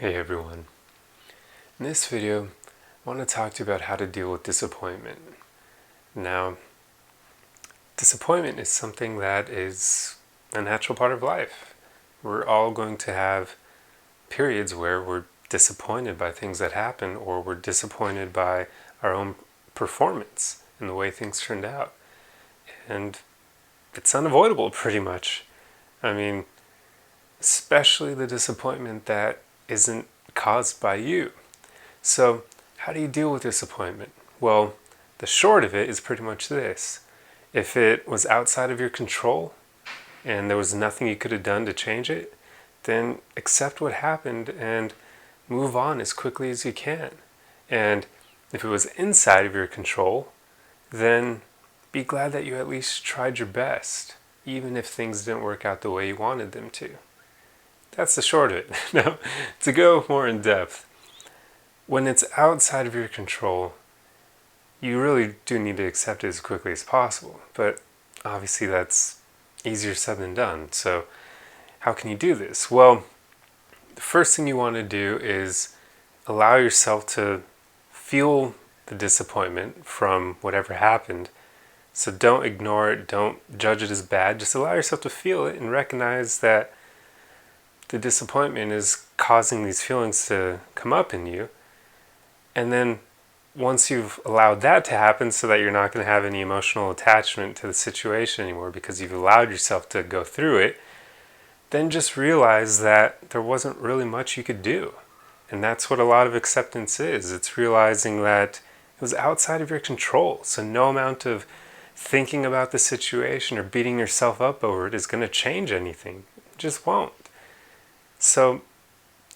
Hey everyone. In this video, I want to talk to you about how to deal with disappointment. Now, disappointment is something that is a natural part of life. We're all going to have periods where we're disappointed by things that happen, or we're disappointed by our own performance and the way things turned out. And it's unavoidable pretty much. I mean, especially the disappointment that isn't caused by you. So, how do you deal with disappointment? Well, the short of it is pretty much this. If it was outside of your control and there was nothing you could have done to change it, then accept what happened and move on as quickly as you can. And if it was inside of your control, then be glad that you at least tried your best, even if things didn't work out the way you wanted them to. That's the short of it. Now, to go more in depth, when it's outside of your control, you really do need to accept it as quickly as possible. But obviously that's easier said than done. So how can you do this? Well, the first thing you want to do is allow yourself to feel the disappointment from whatever happened. So don't ignore it, don't judge it as bad. Just allow yourself to feel it and recognize that the disappointment is causing these feelings to come up in you. And then once you've allowed that to happen so that you're not going to have any emotional attachment to the situation anymore because you've allowed yourself to go through it, then just realize that there wasn't really much you could do. And that's what a lot of acceptance is. It's realizing that it was outside of your control. So no amount of thinking about the situation or beating yourself up over it is going to change anything. It just won't. So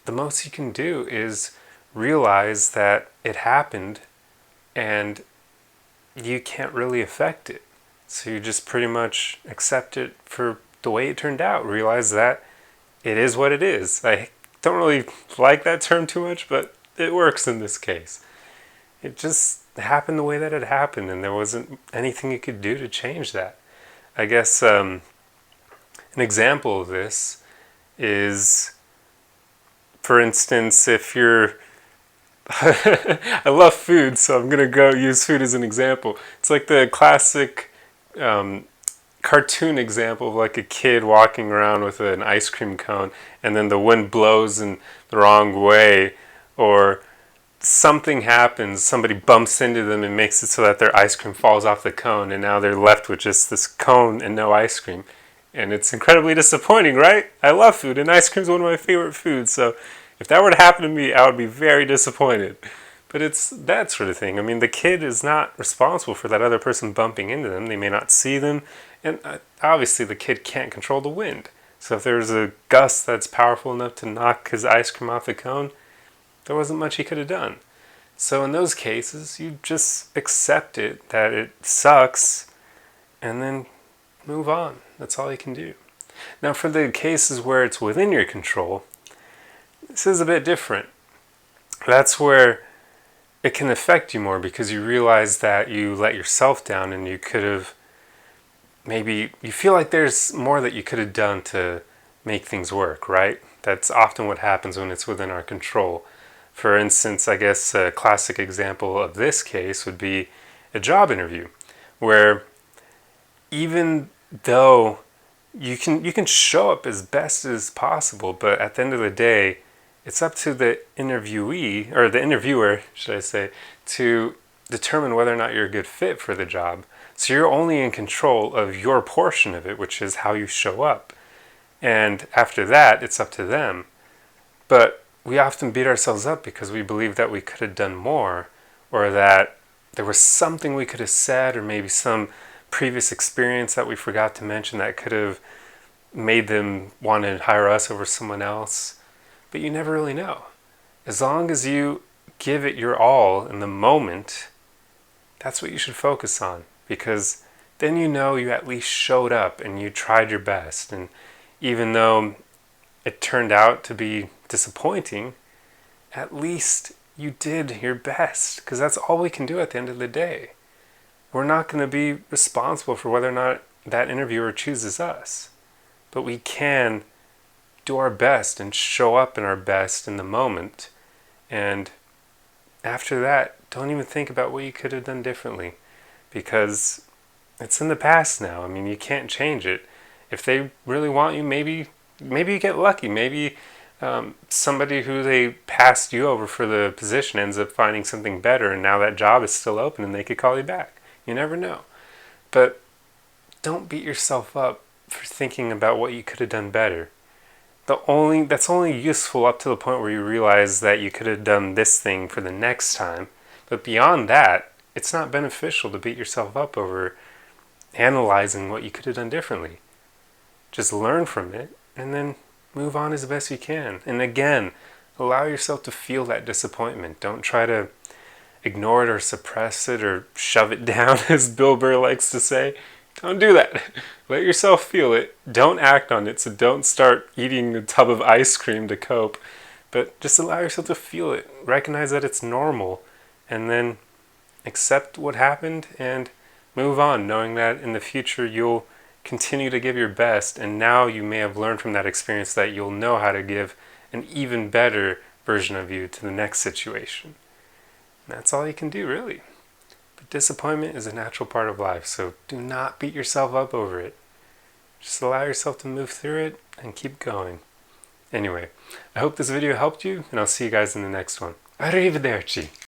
the most you can do is realize that it happened and you can't really affect it. So you just pretty much accept it for the way it turned out. Realize that it is what it is. I don't really like that term too much, but it works in this case. It just happened the way that it happened, and there wasn't anything you could do to change that. I guess an example of this is, for instance, if you're I love food, so I'm going to go use food as an example. It's like the classic cartoon example of like a kid walking around with an ice cream cone and then the wind blows in the wrong way, or something happens, somebody bumps into them and makes it so that their ice cream falls off the cone, and now they're left with just this cone and no ice cream. And it's incredibly disappointing, right? I love food, and ice cream is one of my favorite foods, so if that were to happen to me, I would be very disappointed. But it's that sort of thing. I mean, the kid is not responsible for that other person bumping into them. They may not see them, and obviously the kid can't control the wind. So if there's a gust that's powerful enough to knock his ice cream off the cone, there wasn't much he could have done. So in those cases, you just accept it, that it sucks, and then move on. That's all you can do. Now, for the cases where it's within your control, this is a bit different. That's where it can affect you more because you realize that you let yourself down and you could have, maybe you feel like there's more that you could have done to make things work, right? That's often what happens when it's within our control. For instance, I guess a classic example of this case would be a job interview, where even though you can show up as best as possible, but at the end of the day, it's up to the interviewee, or the interviewer, should I say, to determine whether or not you're a good fit for the job. So you're only in control of your portion of it, which is how you show up. And after that, it's up to them. But we often beat ourselves up because we believe that we could have done more, or that there was something we could have said, or maybe some previous experience that we forgot to mention that could have made them want to hire us over someone else. But you never really know. As long as you give it your all in the moment, that's what you should focus on, because then you know you at least showed up and you tried your best. And even though it turned out to be disappointing, at least you did your best, because that's all we can do at the end of the day. We're not going to be responsible for whether or not that interviewer chooses us, but we can do our best and show up in our best in the moment. And after that, don't even think about what you could have done differently, because it's in the past now. I mean, you can't change it. If they really want you, maybe you get lucky. Maybe somebody who they passed you over for the position ends up finding something better, and now that job is still open and they could call you back. You never know. But don't beat yourself up for thinking about what you could have done better. That's only useful up to the point where you realize that you could have done this thing for the next time. But beyond that, it's not beneficial to beat yourself up over analyzing what you could have done differently. Just learn from it and then move on as best you can. And again, allow yourself to feel that disappointment. Don't try to ignore it or suppress it or shove it down, as Bill Burr likes to say. Don't do that. Let yourself feel it. Don't act on it, so don't start eating a tub of ice cream to cope. But just allow yourself to feel it. Recognize that it's normal, and then accept what happened and move on, knowing that in the future you'll continue to give your best, and now you may have learned from that experience that you'll know how to give an even better version of you to the next situation. And that's all you can do, really. But disappointment is a natural part of life, so do not beat yourself up over it. Just allow yourself to move through it and keep going. Anyway, I hope this video helped you, and I'll see you guys in the next one. Arrivederci!